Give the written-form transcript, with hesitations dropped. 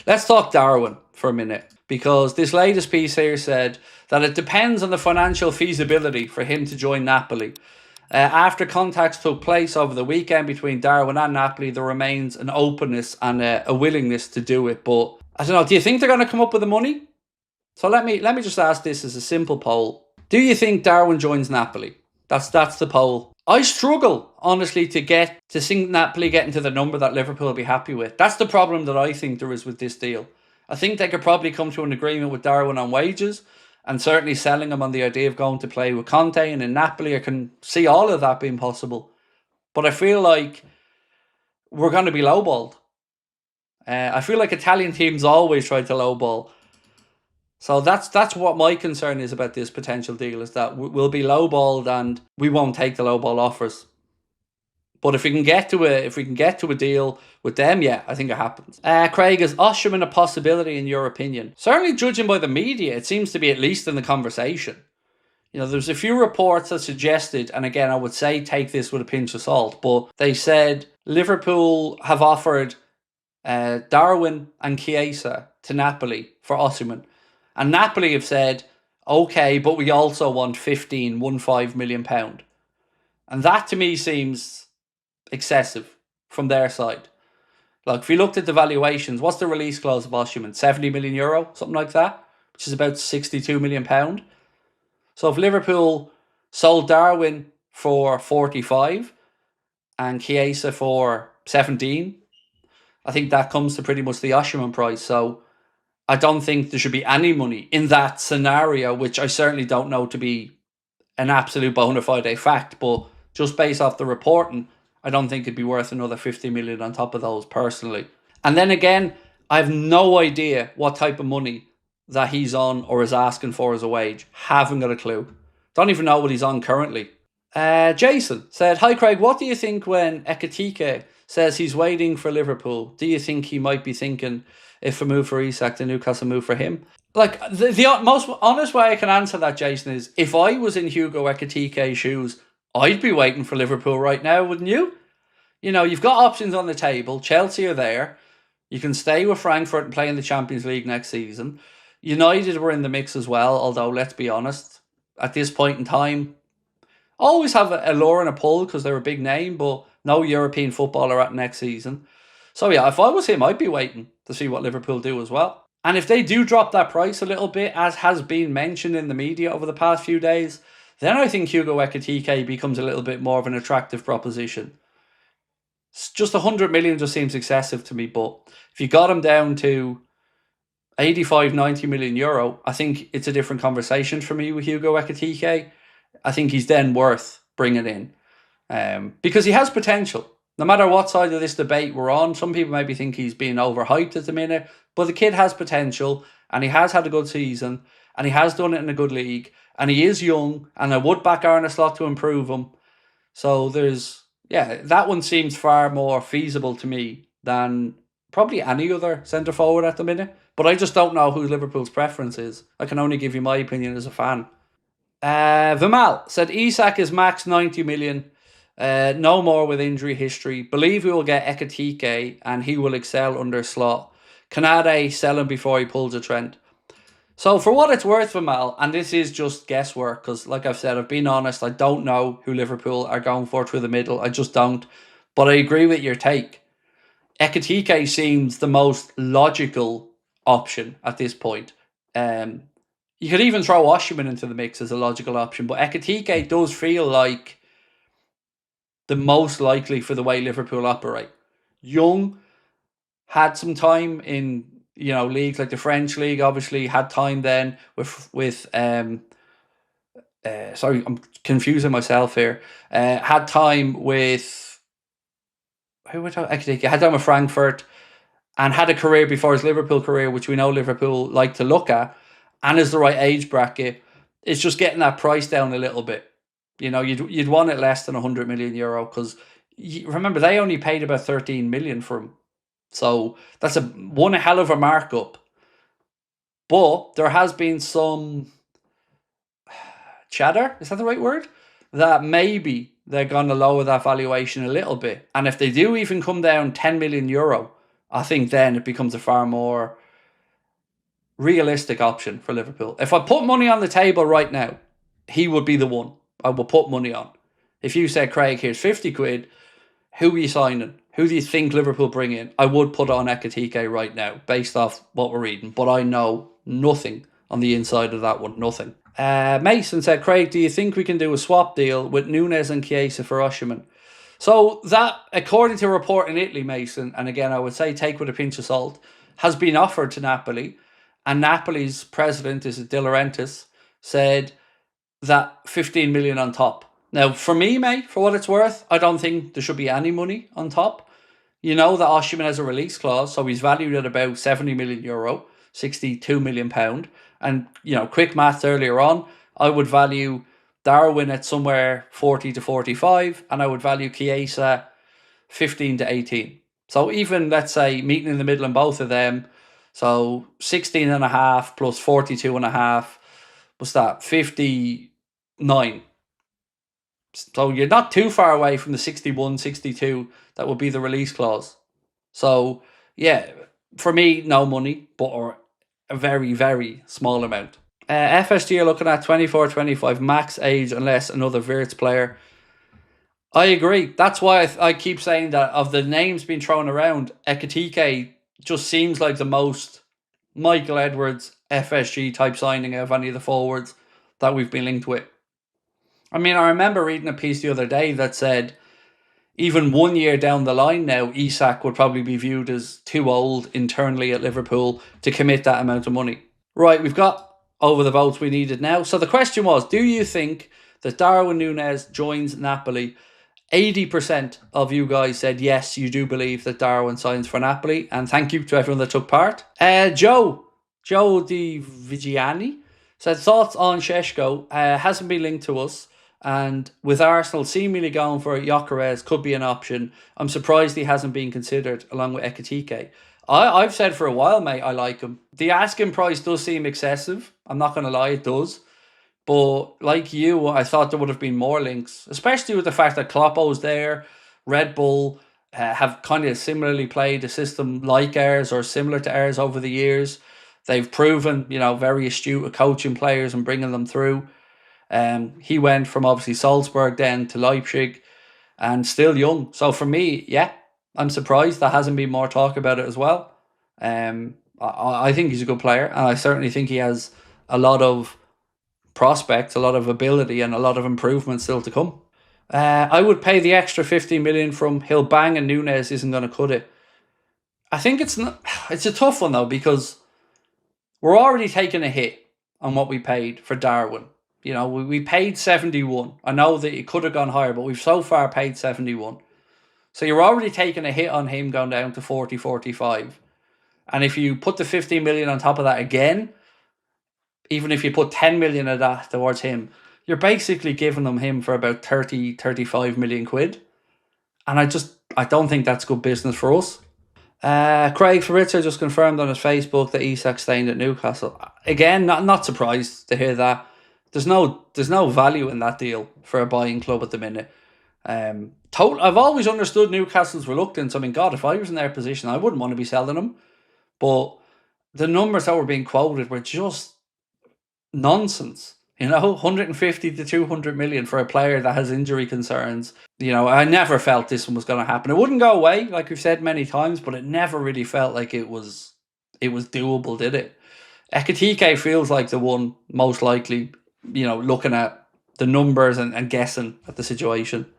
Let's talk Darwin for a minute, because this latest piece here said that it depends on the financial feasibility for him to join Napoli. After contacts took place over the weekend between Darwin and Napoli, there remains an openness and a willingness to do it. But I don't know, do you think they're going to come up with the money? So let me just ask this as a simple poll. Do you think Darwin joins Napoli? That's the poll. I struggle, honestly, to see Napoli getting to the number that Liverpool will be happy with. That's the problem that I think there is with this deal. I think they could probably come to an agreement with Darwin on wages, and certainly selling him on the idea of going to play with Conte and in Napoli. I can see all of that being possible. But I feel like we're going to be lowballed. I feel like Italian teams always try to lowball. So that's what my concern is about this potential deal, is that we'll be lowballed and we won't take the lowball offers. But if we can get to a deal with them, yeah, I think it happens. Craig, is Osimhen a possibility in your opinion? Certainly, judging by the media, it seems to be at least in the conversation. You know, there's a few reports that suggested, and again, I would say take this with a pinch of salt, but they said Liverpool have offered Darwin and Chiesa to Napoli for Osimhen. And Napoli have said, okay, but we also want £15 million. And that to me seems excessive from their side. Like, if you looked at the valuations, what's the release clause of Osimhen? €70 million, something like that, which is about £62 million. So if Liverpool sold Darwin for 45 and Chiesa for 17, I think that comes to pretty much the Osimhen price. So I don't think there should be any money in that scenario, which I certainly don't know to be an absolute bona fide fact, but just based off the reporting, I don't think it'd be worth another 50 million on top of those personally. And then again, I have no idea what type of money that he's on or is asking for as a wage. Haven't got a clue. Don't even know what he's on currently. Jason said, hi Craig, what do you think when Ekitike says he's waiting for Liverpool? Do you think he might be thinking if a move for Isak, the Newcastle move for him? Like, the most honest way I can answer that, Jason, is if I was in Hugo Ekitike's shoes, I'd be waiting for Liverpool right now, wouldn't you? You know, you've got options on the table. Chelsea are there. You can stay with Frankfurt and play in the Champions League next season. United were in the mix as well, although let's be honest, at this point in time, always have a lure and a pull because they're a big name, but no European footballer at next season. So yeah, if I was him, I'd be waiting to see what Liverpool do as well. And if they do drop that price a little bit, as has been mentioned in the media over the past few days, then I think Hugo Ekitike becomes a little bit more of an attractive proposition. Just 100 million just seems excessive to me, but if you got him down to 85, 90 million euro, I think it's a different conversation for me with Hugo Ekitike. I think he's then worth bringing in because he has potential. No matter what side of this debate we're on, some people maybe think he's being overhyped at the minute, but the kid has potential and he has had a good season and he has done it in a good league and he is young and I would back Arne Slot to improve him. So that one seems far more feasible to me than probably any other centre forward at the minute. But I just don't know who Liverpool's preference is. I can only give you my opinion as a fan. Vimal said Isak is max 90 million. No more with injury history. Believe we will get Ekitike and he will excel under Slot. Canade sell him before he pulls a Trent. So for what it's worth, Vimal, and this is just guesswork because like I've said, I've been honest, I don't know who Liverpool are going for through the middle. I just don't. But I agree with your take. Ekitike seems the most logical option at this point. You could even throw Osimhen into the mix as a logical option, but Ekitike does feel like the most likely for the way Liverpool operate. Young, had some time in leagues like the French league. Obviously, had time then with sorry, I'm confusing myself here. Had time with Ekitike. Had time with Frankfurt, and had a career before his Liverpool career, which we know Liverpool like to look at, and is the right age bracket. It's just getting that price down a little bit. You know, you'd want it less than 100 million euro because remember they only paid about 13 million for him, so that's one hell of a markup. But there has been some chatter, is that the right word? That maybe they're going to lower that valuation a little bit, and if they do even come down 10 million euro, I think then it becomes a far more realistic option for Liverpool. If I put money on the table right now, he would be the one I will put money on. If you said, Craig, here's 50 quid, who are you signing? Who do you think Liverpool bring in? I would put on Ekitike right now, based off what we're reading, but I know nothing on the inside of that one, nothing. Mason said, Craig, do you think we can do a swap deal with Nunez and Chiesa for Osimhen? So that, according to a report in Italy, Mason, and again, I would say take with a pinch of salt, has been offered to Napoli, and Napoli's president, is it De Laurentiis, said that 15 million on top. Now, for me, mate, for what it's worth, I don't think there should be any money on top. You know that Osimhen has a release clause, so he's valued at about 70 million euro, 62 million pound. And, quick maths earlier on, I would value Darwin at somewhere 40 to 45, and I would value Chiesa 15 to 18. So even, let's say, meeting in the middle in both of them, so 16 and a half plus 42 and a half, what's that, 59. So you're not too far away from the 61, 62 that would be the release clause. So, yeah, for me, no money, but a very, very small amount. FSG are looking at 24, 25 max age unless another Wirtz player. I agree. That's why I keep saying that of the names being thrown around, Ekitike just seems like the most Michael Edwards FSG type signing of any of the forwards that we've been linked with. I mean, I remember reading a piece the other day that said even 1 year down the line now, Isak would probably be viewed as too old internally at Liverpool to commit that amount of money. Right, we've got over the votes we needed now. So the question was, do you think that Darwin Nunez joins Napoli? 80% of you guys said yes, you do believe that Darwin signs for Napoli. And thank you to everyone that took part. Joe Di Vigiani said, thoughts on Šeško? Hasn't been linked to us. And with Arsenal seemingly going for Gyökeres, could be an option. I'm surprised he hasn't been considered along with Ekitike. I've said for a while, mate, I like him. The asking price does seem excessive. I'm not going to lie, it does. But like you, I thought there would have been more links, especially with the fact that Kloppo's there. Red Bull have kind of similarly played a system like ours or similar to ours over the years. They've proven, very astute at coaching players and bringing them through. He went from obviously Salzburg then to Leipzig and still young. So for me, yeah, I'm surprised there hasn't been more talk about it as well. I think he's a good player, and I certainly think he has a lot of prospects, a lot of ability, and a lot of improvement still to come. I would pay the extra 50 million from he'll bang and Nunez isn't going to cut it. I think it's a tough one though, because we're already taking a hit on what we paid for Darwin. We paid 71. I know that it could have gone higher, but we've so far paid 71. So you're already taking a hit on him going down to 40, 45. And if you put the 15 million on top of that again, even if you put 10 million of that towards him, you're basically giving him for about 30, 35 million quid. And I don't think that's good business for us. Craig Fabrizio just confirmed on his Facebook that Isak's staying at Newcastle. Again, not surprised to hear that. There's no value in that deal for a buying club at the minute. I've always understood Newcastle's reluctance. I mean, God, if I was in their position, I wouldn't want to be selling them. But the numbers that were being quoted were just nonsense. 150 to 200 million for a player that has injury concerns. I never felt this one was going to happen. It wouldn't go away, like we've said many times, but it never really felt like it was doable, did it? Ekitike feels like the one most likely, looking at the numbers and guessing at the situation.